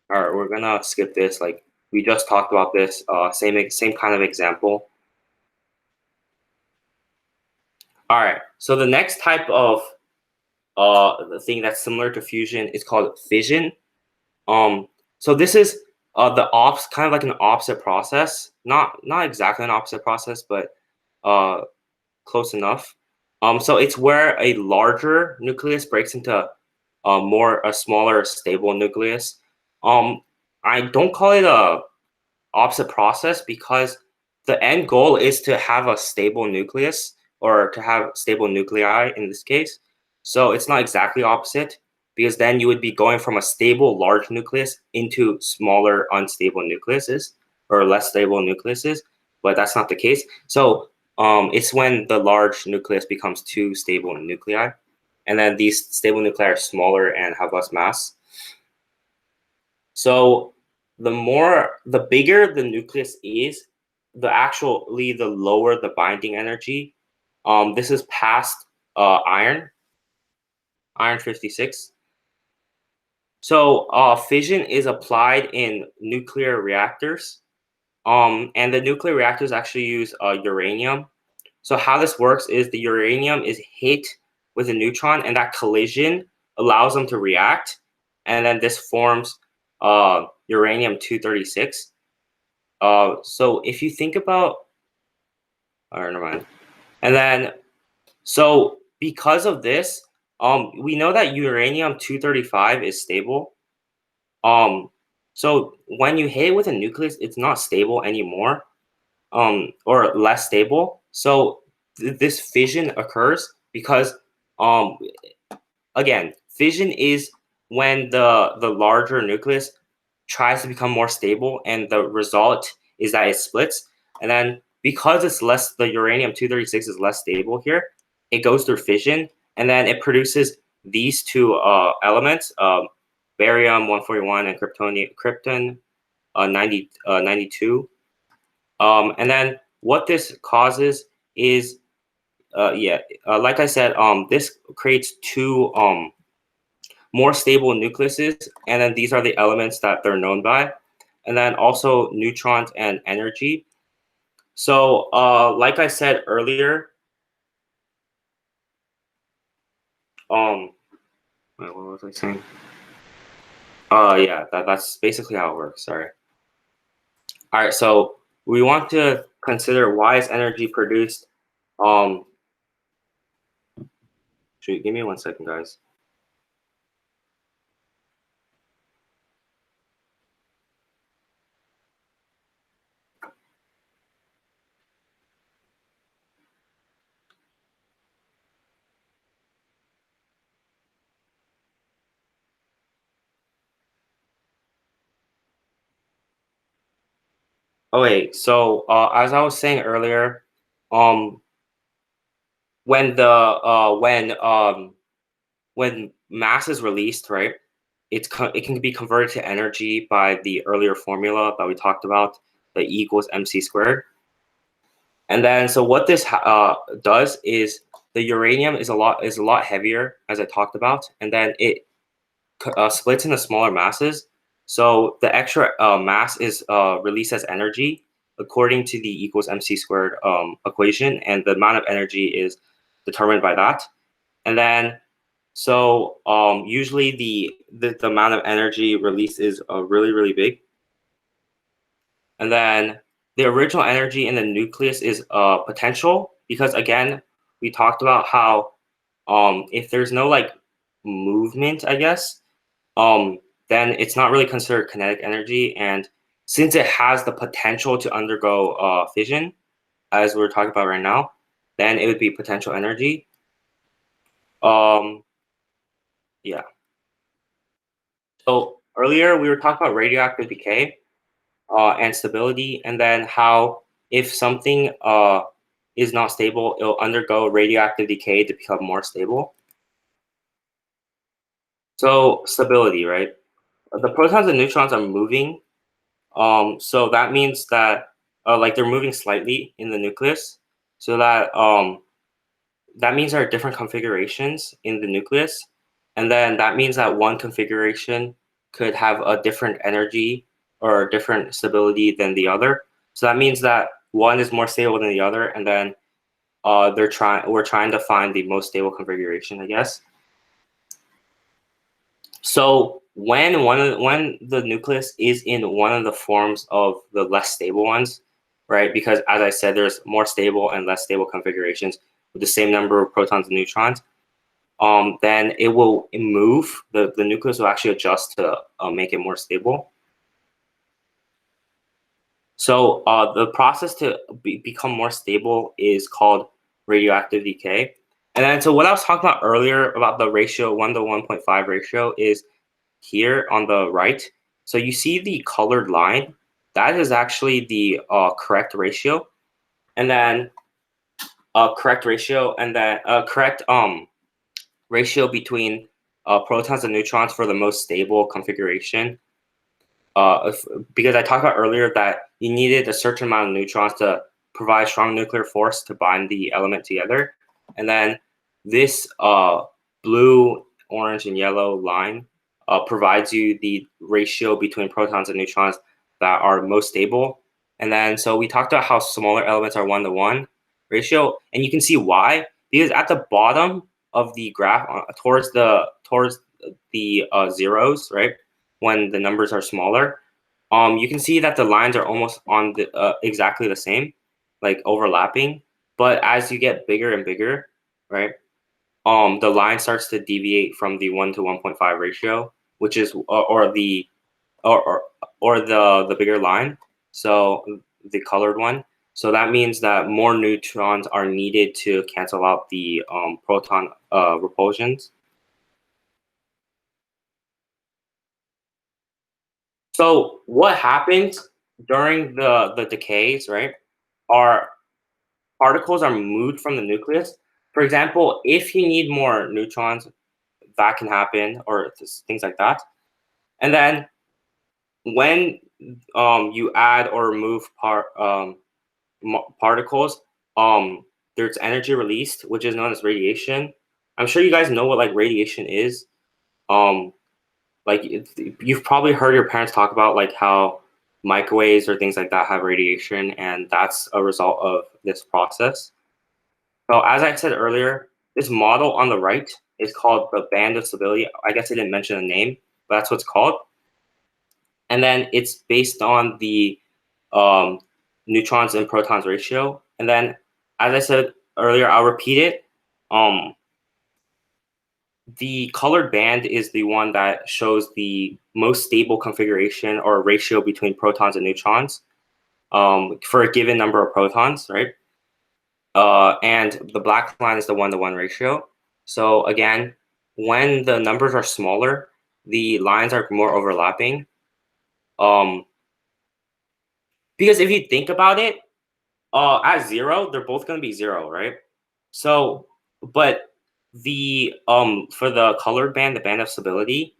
All right, we're gonna skip this. Like we just talked about this. Same kind of example. All right. So the next type of the thing that's similar to fusion is called fission. Um, so this is kind of like an opposite process. Not exactly an opposite process, but uh, close enough. So it's where a larger nucleus breaks into a smaller stable nucleus. Um, I don't call it a opposite process because the end goal is to have a stable nucleus, or to have stable nuclei in this case. So it's not exactly opposite, because then you would be going from a stable large nucleus into smaller unstable nucleuses, or less stable nucleuses, but that's not the case. So it's when the large nucleus becomes two stable nuclei, and then these stable nuclei are smaller and have less mass. So the bigger the nucleus is, the lower the binding energy. This is past iron 56. So fission is applied in nuclear reactors. And the nuclear reactors actually use uranium. So how this works is the uranium is hit with a neutron, and that collision allows them to react, and then this forms uranium 236. So if you think about, all right, never mind. And then, so because of this, we know that uranium 235 is stable. Um, so when you hit it with a nucleus, it's not stable anymore, or less stable. So this fission occurs because, um, again, fission is when the larger nucleus tries to become more stable, and the result is that it splits. And then because it's less, the uranium 236 is less stable here, it goes through fission, and then it produces these two elements, barium 141 and krypton 92. And then what this causes is, like I said, this creates two more stable nucleuses, and then these are the elements that they're known by, and then also neutrons and energy. So, like I said earlier, um, wait, what was I saying? Yeah, that's basically how it works. Sorry. All right, so we want to consider why is energy produced. Um, shoot, give me 1 second, guys. Oh wait, so as I was saying earlier, um, when the when mass is released, right? It can be converted to energy by the earlier formula that we talked about, the E equals mc squared. And then so what this does is the uranium is a lot heavier, as I talked about, and then it splits into smaller masses. So the extra mass is released as energy according to the equals mc squared equation, and the amount of energy is determined by that. And then so usually the amount of energy released is really big. And then the original energy in the nucleus is potential, because again we talked about how if there's no like movement, I guess, then it's not really considered kinetic energy. And since it has the potential to undergo fission, as we're talking about right now, then it would be potential energy. Um, yeah. So earlier we were talking about radioactive decay and stability, and then how if something is not stable, it'll undergo radioactive decay to become more stable. So stability, right? The protons and neutrons are moving. So that means that like they're moving slightly in the nucleus. So that means there are different configurations in the nucleus. And then that means that one configuration could have a different energy or different stability than the other. So that means that one is more stable than the other, and then we're trying to find the most stable configuration, I guess. So when the nucleus is in one of the forms of the less stable ones, right? Because as I said, there's more stable and less stable configurations with the same number of protons and neutrons. Then it will move. The nucleus will actually adjust to make it more stable. So the process to become more stable is called radioactive decay. And then so what I was talking about earlier about the ratio 1 to 1.5 ratio is here on the right. So you see the colored line, that is actually the correct ratio. And then correct ratio between protons and neutrons for the most stable configuration. Because I talked about earlier that you needed a certain amount of neutrons to provide strong nuclear force to bind the element together. And then this blue, orange, and yellow line provides you the ratio between protons and neutrons that are most stable. And then so we talked about how smaller elements are 1 to 1 ratio, and you can see why, because at the bottom of the graph towards the zeros, right, when the numbers are smaller, you can see that the lines are almost on the exactly the same, like overlapping. But as you get bigger and bigger, right, the line starts to deviate from the 1 to 1.5 ratio, which is or the bigger line, so the colored one. So that means that more neutrons are needed to cancel out the proton repulsions. So what happens during the decays, right, are particles are moved from the nucleus. For example, if you need more neutrons, that can happen, or things like that. And then when you add or remove particles, there's energy released, which is known as radiation. I'm sure you guys know what like radiation is. Um, like you've probably heard your parents talk about like how microwaves or things like that have radiation, and that's a result of this process. So as I said earlier, this model on the right is called the band of stability. I guess I didn't mention the name, but that's what it's called. And then it's based on the um, neutrons and protons ratio. And then, as I said earlier, I'll repeat it. The colored band is the one that shows the most stable configuration or ratio between protons and neutrons for a given number of protons, right? And the black line is the 1 to 1 ratio. So again, when the numbers are smaller, the lines are more overlapping. Um, because if you think about it, at 0, they're both going to be 0, right? So, but the for the colored band, the band of stability,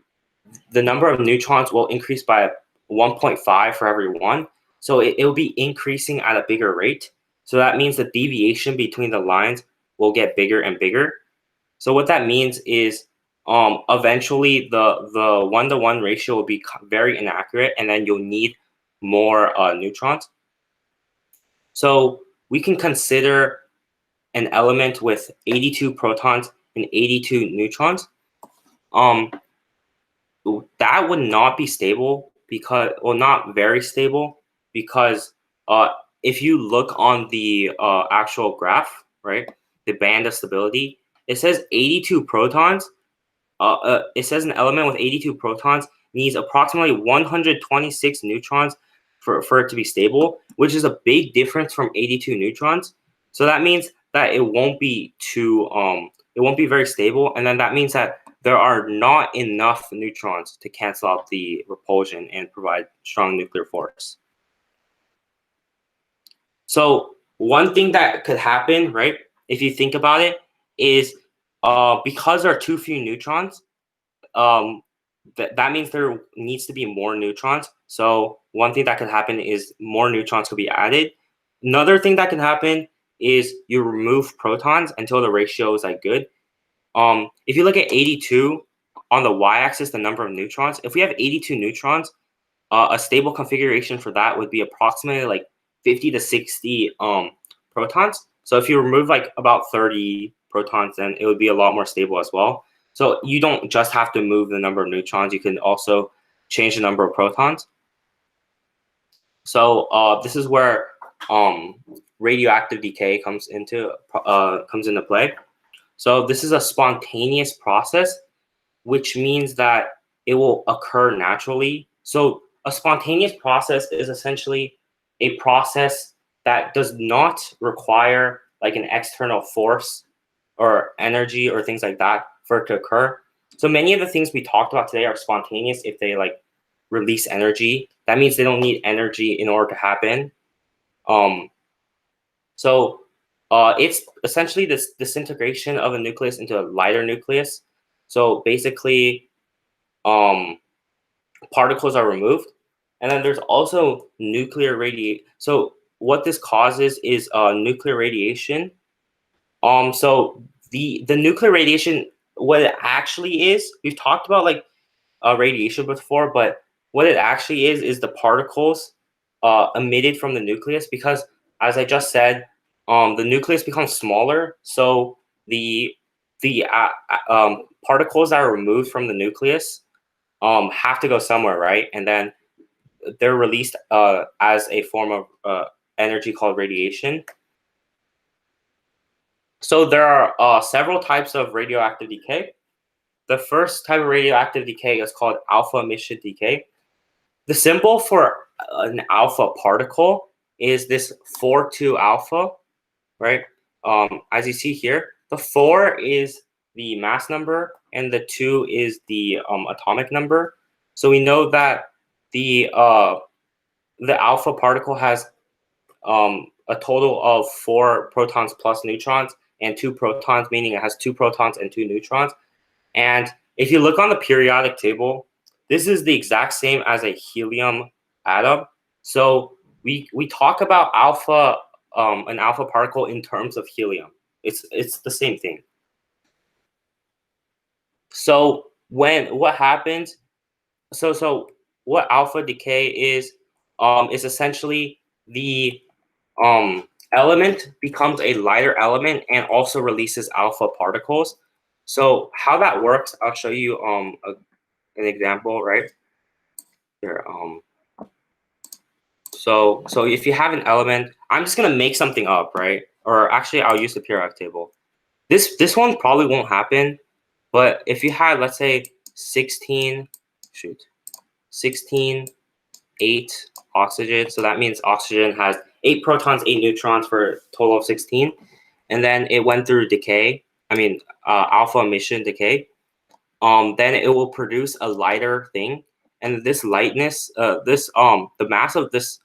the number of neutrons will increase by 1.5 for every one. So it will be increasing at a bigger rate. So that means the deviation between the lines will get bigger and bigger. So what that means is eventually the 1-to-1 ratio will be very inaccurate, and then you'll need more neutrons. So we can consider an element with 82 protons and 82 neutrons. That would not be stable because, well, not very stable, because uh, if you look on the actual graph, right, the band of stability, it says 82 protons. It says an element with 82 protons needs approximately 126 neutrons for it to be stable, which is a big difference from 82 neutrons. So that means that it won't be very stable, and then that means that there are not enough neutrons to cancel out the repulsion and provide strong nuclear force. So one thing that could happen, right, if you think about it, is because there are too few neutrons, that means there needs to be more neutrons. So one thing that could happen is more neutrons could be added. Another thing that can happen is you remove protons until the ratio is like good. If you look at 82 on the y-axis, the number of neutrons, if we have 82 neutrons, a stable configuration for that would be approximately like 50 to 60 protons. So if you remove like about 30 protons, then it would be a lot more stable as well. So you don't just have to move the number of neutrons, you can also change the number of protons. So this is where radioactive decay comes into play. So this is a spontaneous process, which means that it will occur naturally. So a spontaneous process is essentially a process that does not require like an external force or energy or things like that for it to occur. So many of the things we talked about today are spontaneous if they like release energy. That means they don't need energy in order to happen. So it's essentially this disintegration of a nucleus into a lighter nucleus. So basically, particles are removed, and then there's also nuclear radiation. So what this causes is nuclear radiation. So the nuclear radiation, what it actually is, we've talked about like radiation before, but what it actually is the particles emitted from the nucleus, because as I just said, the nucleus becomes smaller, so the particles that are removed from the nucleus have to go somewhere, right? And then they're released as a form of energy called radiation. So there are several types of radioactive decay. The first type of radioactive decay is called alpha emission decay. The symbol for an alpha particle is this 4-2 alpha, right? As you see here, the 4 is the mass number and the 2 is the atomic number. So we know that the alpha particle has a total of 4 protons plus neutrons and 2 protons, meaning it has 2 protons and 2 neutrons. And if you look on the periodic table, this is the exact same as a helium atom. So we talk about alpha, an alpha particle in terms of helium. It's the same thing. So what happens? So what alpha decay is essentially the element becomes a lighter element and also releases alpha particles. So how that works, I'll show you an example right here. So if you have an element, I'm just gonna make something up, right? Or actually, I'll use the periodic table. This one probably won't happen, but if you had, let's say, 16, 8 oxygen, so that means oxygen has 8 protons, 8 neutrons for a total of 16, and then it went through decay. I mean, alpha emission decay. Then it will produce a lighter thing, and this lightness, the mass of this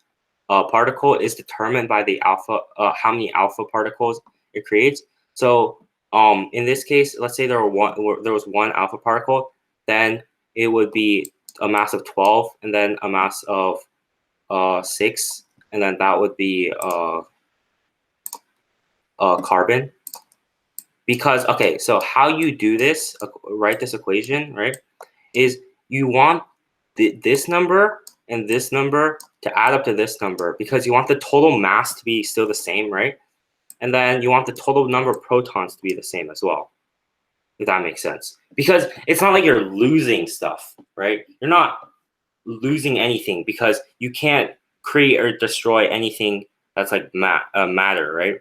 particle is determined by the alpha, how many alpha particles it creates. So in this case, let's say there was one alpha particle, then it would be a mass of 12, and then a mass of 6, and then that would be carbon. Because, okay, so how you do this, write this equation, right, is you want this number and this number to add up to this number because you want the total mass to be still the same, right? And then you want the total number of protons to be the same as well, if that makes sense. Because it's not like you're losing stuff, right? You're not losing anything because you can't create or destroy anything that's like matter, right?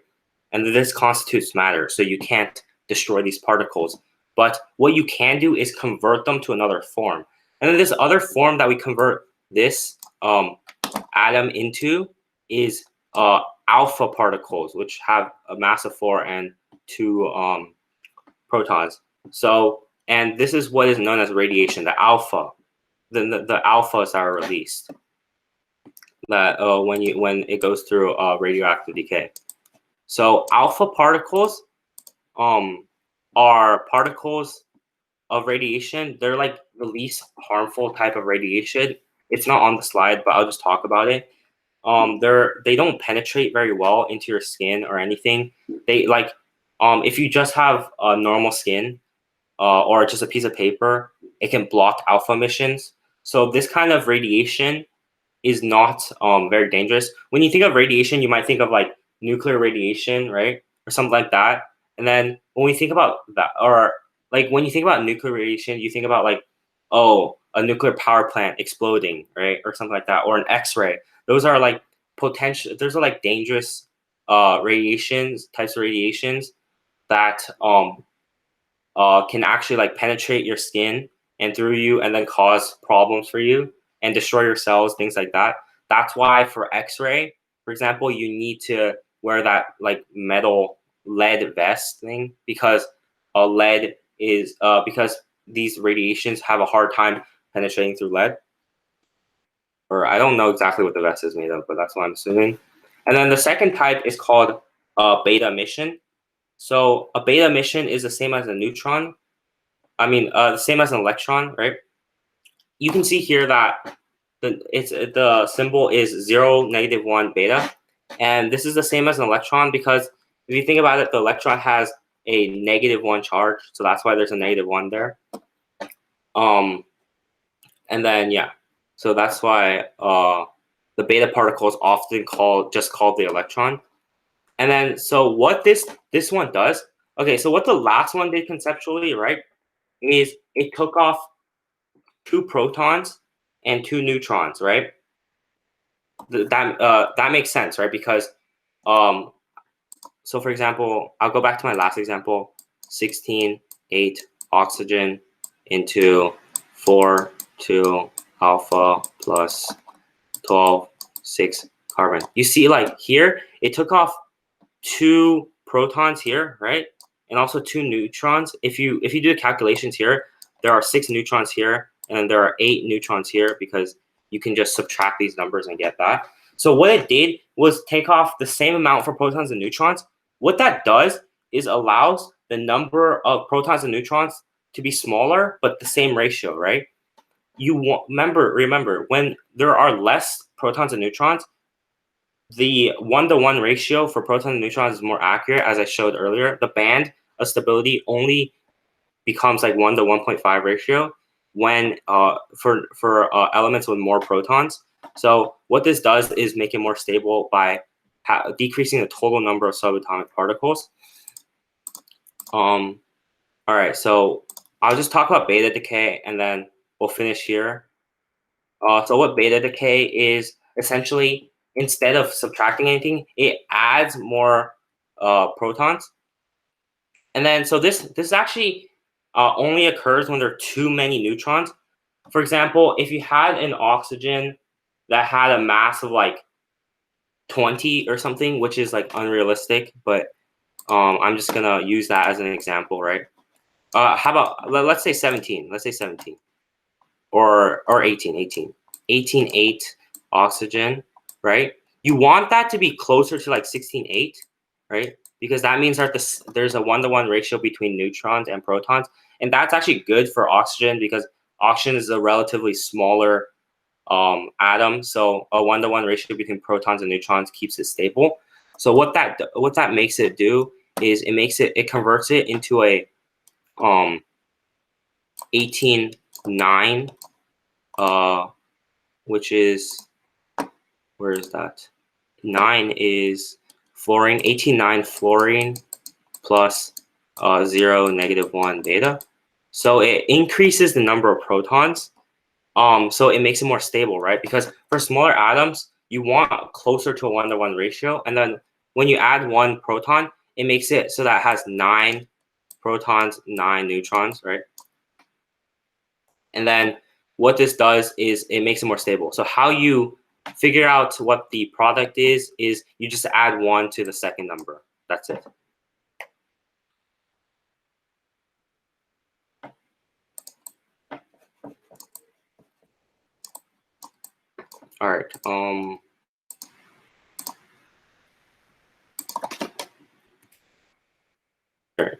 And this constitutes matter, so you can't destroy these particles. But what you can do is convert them to another form. And then this other form that we convert this atom into is alpha particles, which have a mass of 4 and 2 protons. So, and this is what is known as radiation, the alpha. The alphas are released that when it goes through radioactive decay. So alpha particles are particles of radiation. They're like the least harmful type of radiation. It's not on the slide, but I'll just talk about it. They don't penetrate very well into your skin or anything. They like if you just have a normal skin or just a piece of paper, it can block alpha emissions. So this kind of radiation is not very dangerous. When you think of radiation, you might think of like nuclear radiation, right? Or something like that. And then when we think about that, or like when you think about nuclear radiation, you think about like, oh, a nuclear power plant exploding, right? Or something like that, or an X-ray. Those are like potential, those are like dangerous radiations, types of radiations that can actually like penetrate your skin and through you and then cause problems for you and destroy your cells, things like that. That's why for X-ray, for example, you need to wear that like metal lead vest thing because lead is because these radiations have a hard time penetrating through lead. Or I don't know exactly what the vest is made of, but that's what I'm assuming. And then the second type is called beta emission. So a beta emission is the same as a neutron. I mean, the same as an electron, right? You can see here that the symbol is 0, -1 beta, and this is the same as an electron because if you think about it, the electron has a -1 charge, so that's why there's a -1 there. And then yeah, so that's why the beta particle is often called the electron. And then so what this one does, okay, so what the last one did conceptually, right, is it took off 2 protons and 2 neutrons, right? That makes sense, right? Because so for example, I'll go back to my last example, 16, 8 oxygen into 4, 2 alpha plus 12, 6 carbon. You see, like here, it took off 2 protons here, right? And also 2 neutrons. If you do the calculations here, there are 6 neutrons here, and there are 8 neutrons here because you can just subtract these numbers and get that. So what it did was take off the same amount for protons and neutrons. What that does is allows the number of protons and neutrons to be smaller, but the same ratio, right? Remember, when there are less protons and neutrons, the 1-to-1 ratio for protons and neutrons is more accurate, as I showed earlier. The band of stability only becomes like 1 to 1.5 ratio when for elements with more protons. So what this does is make it more stable by decreasing the total number of subatomic particles. All right, so I'll just talk about beta decay and then we'll finish here. So what beta decay is, essentially, instead of subtracting anything, it adds more protons. And then so this actually only occurs when there are too many neutrons. For example, if you had an oxygen that had a mass of like 20 or something, which is like unrealistic, but I'm just gonna use that as an example, right? How about let's say 17. Let's say 17 or 18, 8 oxygen, right? You want that to be closer to like 16.8, right? Because that means that there's a 1-to-1 ratio between neutrons and protons, and that's actually good for oxygen because oxygen is a relatively smaller atom, so a 1-to-1 ratio between protons and neutrons keeps it stable. So what that makes it do is it converts it into a 18.9, which is, where is that? 9 is fluorine, 18.9 fluorine plus 0, -1 beta. So it increases the number of protons. So it makes it more stable, right? Because for smaller atoms, you want closer to a 1-to-1 ratio, and then when you add 1 proton, it makes it so that it has 9 protons, 9 neutrons, right? And then what this does is it makes it more stable. So how you figure out what the product is you just add 1 to the second number. That's it. All right.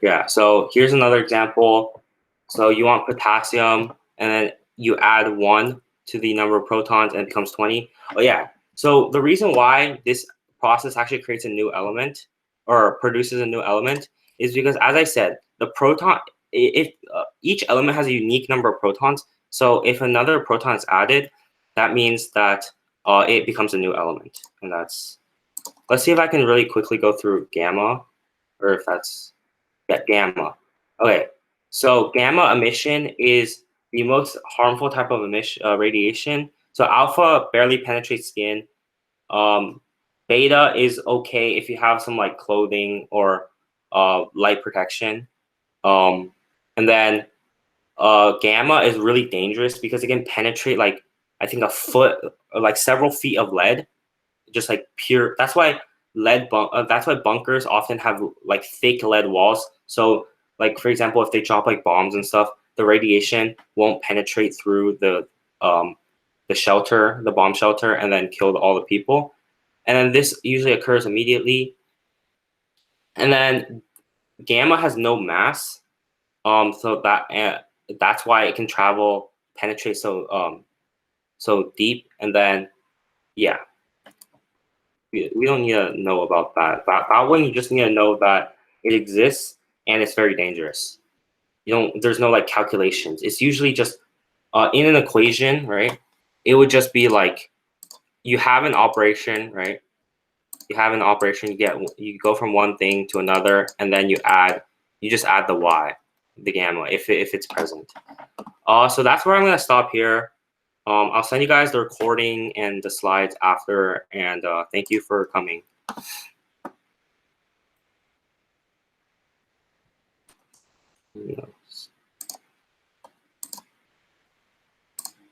Yeah. So here's another example. So you want potassium, and then you add 1 to the number of protons, and it becomes 20. Oh yeah. So the reason why this process actually creates a new element or produces a new element is because, as I said, the proton, if each element has a unique number of protons, so if another proton is added, that means that it becomes a new element. And that's, let's see if I can really quickly go through gamma, or if that's, yeah, gamma. Okay, so gamma emission is the most harmful type of radiation. So alpha barely penetrates skin. Beta is okay if you have some like clothing or light protection. And then gamma is really dangerous because it can penetrate like, I think, a foot or like several feet of lead, just like pure. That's why that's why bunkers often have like thick lead walls. So like, for example, if they drop like bombs and stuff, the radiation won't penetrate through the shelter, the bomb shelter, and then kill all the people. And then this usually occurs immediately. And then gamma has no mass, so that's why it can penetrate so deep. And then yeah, we don't need to know about that. That one, you just need to know that it exists and it's very dangerous. There's no like calculations. It's usually just in an equation, right? It would just be like, you have an operation, right? You have an operation, you go from one thing to another, and then you just add the y, the gamma, if it's present. So that's where I'm gonna stop here. I'll send you guys the recording and the slides after, and thank you for coming.